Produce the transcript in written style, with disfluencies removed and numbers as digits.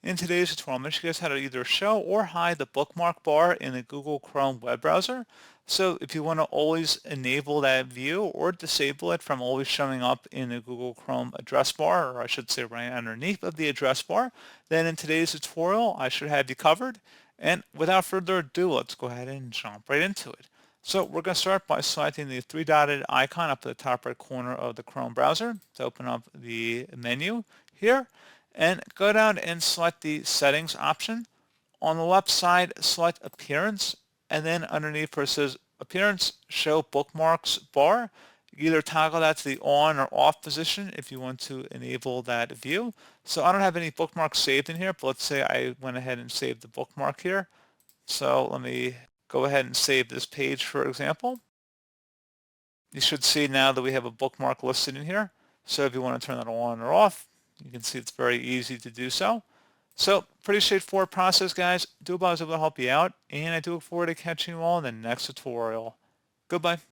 In today's tutorial, I'm going to show you guys how to either show or hide the bookmark bar in the Google Chrome web browser. So if you want to always enable that view or disable it from always showing up in the Google Chrome address bar, or I should say right underneath of the address bar, then in today's tutorial, I should have you covered. And without further ado, let's go ahead and jump right into it. So we're going to start by selecting the three-dotted icon up at the top right corner of the Chrome browser to open up the menu here, and go down and select the settings option. On the left side, select appearance, and then underneath where it says appearance, show bookmarks bar. You either toggle that to the on or off position if you want to enable that view. So I don't have any bookmarks saved in here, but let's say I went ahead and saved the bookmark here. So let me go ahead and save this page, for example. You should see now that we have a bookmark listed in here. So if you want to turn that on or off, you can see it's very easy to do so. So pretty straightforward process, guys. Do hope I was able to help you out, and I do look forward to catching you all in the next tutorial. Goodbye.